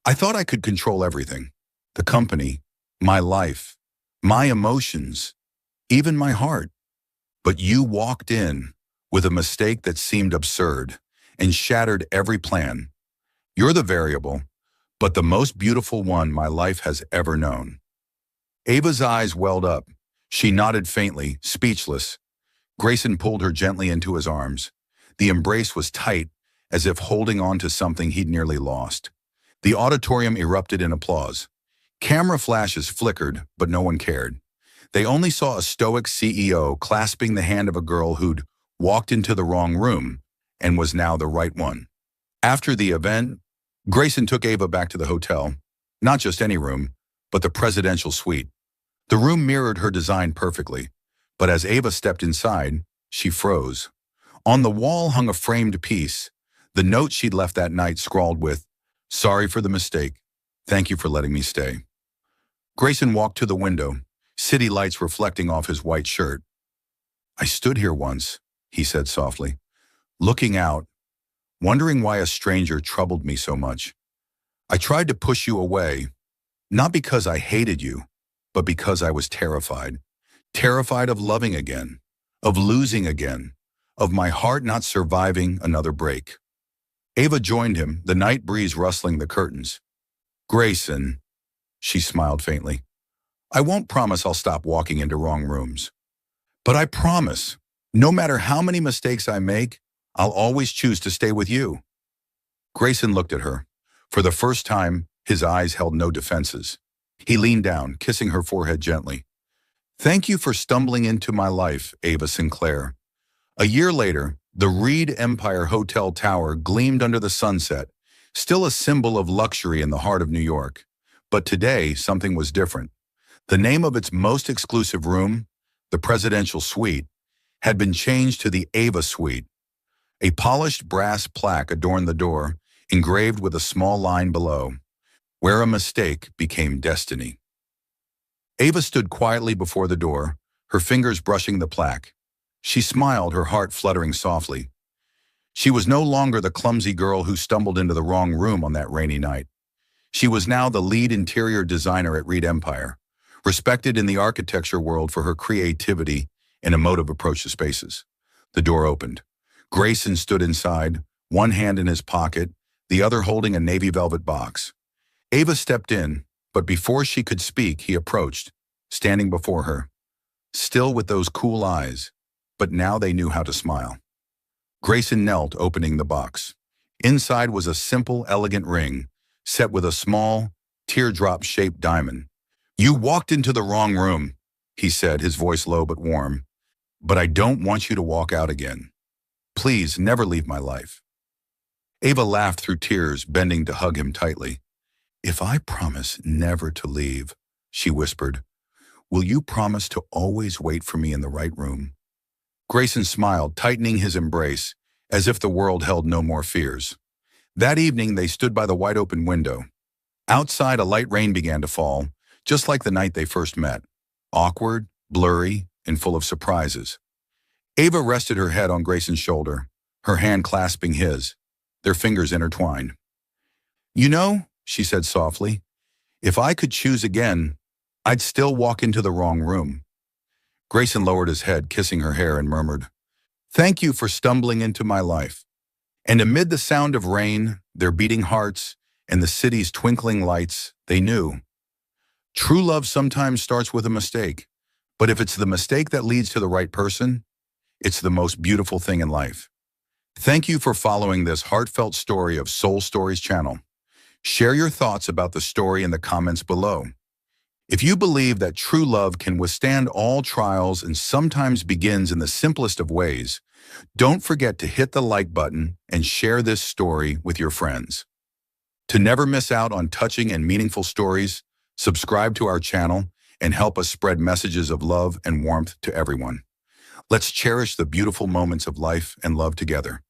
Speaker 1: "I thought I could control everything. The company, my life, my emotions, even my heart. But you walked in with a mistake that seemed absurd and shattered every plan. You're the variable, but the most beautiful one my life has ever known." Ava's eyes welled up. She nodded faintly, speechless. Grayson pulled her gently into his arms. The embrace was tight, as if holding on to something he'd nearly lost. The auditorium erupted in applause. Camera flashes flickered, but no one cared. They only saw a stoic CEO clasping the hand of a girl who'd walked into the wrong room and was now the right one. After the event, Grayson took Ava back to the hotel. Not just any room, but the presidential suite. The room mirrored her design perfectly, but as Ava stepped inside, she froze. On the wall hung a framed piece, the note she'd left that night scrawled with, "Sorry for the mistake. Thank you for letting me stay." Grayson walked to the window, city lights reflecting off his white shirt. "I stood here once," he said softly, "looking out, wondering why a stranger troubled me so much. I tried to push you away, Not because I hated you, but because I was terrified. Terrified of loving again, of losing again, of my heart not surviving another break. Ava joined him, the night breeze rustling the curtains. Grayson, she smiled faintly. I won't promise I'll stop walking into wrong rooms. But I promise, no matter how many mistakes I make, I'll always choose to stay with you. Grayson looked at her. For the first time, his eyes held no defenses. He leaned down, kissing her forehead gently. Thank you for stumbling into my life, Ava Sinclair. A year later, the Reed Empire Hotel Tower gleamed under the sunset, still a symbol of luxury in the heart of New York. But today, something was different. The name of its most exclusive room, the Presidential Suite, had been changed to the Ava Suite. A polished brass plaque adorned the door, engraved with a small line below, where a mistake became destiny. Ava stood quietly before the door, her fingers brushing the plaque. She smiled, her heart fluttering softly. She was no longer the clumsy girl who stumbled into the wrong room on that rainy night. She was now the lead interior designer at Reed Empire, respected in the architecture world for her creativity and emotive approach to spaces. The door opened. Grayson stood inside, one hand in his pocket, the other holding a navy velvet box. Ava stepped in, but before she could speak, he approached, standing before her, still with those cool eyes, but now they knew how to smile. Grayson knelt, opening the box. Inside was a simple, elegant ring, set with a small, teardrop-shaped diamond. You walked into the wrong room, he said, his voice low but warm. But I don't want you to walk out again. Please, never leave my life. Ava laughed through tears, bending to hug him tightly. If I promise never to leave, she whispered, will you promise to always wait for me in the right room? Grayson smiled, tightening his embrace, as if the world held no more fears. That evening, they stood by the wide-open window. Outside, a light rain began to fall, just like the night they first met, awkward, blurry, and full of surprises. Ava rested her head on Grayson's shoulder, her hand clasping his, their fingers intertwined. You know, she said softly, if I could choose again, I'd still walk into the wrong room. Grayson lowered his head, kissing her hair, and murmured, Thank you for stumbling into my life. And amid the sound of rain, their beating hearts, and the city's twinkling lights, they knew. True love sometimes starts with a mistake, but if it's the mistake that leads to the right person, it's the most beautiful thing in life. Thank you for following this heartfelt story of Soul Stories channel. Share your thoughts about the story in the comments below. If you believe that true love can withstand all trials and sometimes begins in the simplest of ways, don't forget to hit the like button and share this story with your friends. To never miss out on touching and meaningful stories, subscribe to our channel and help us spread messages of love and warmth to everyone. Let's cherish the beautiful moments of life and love together.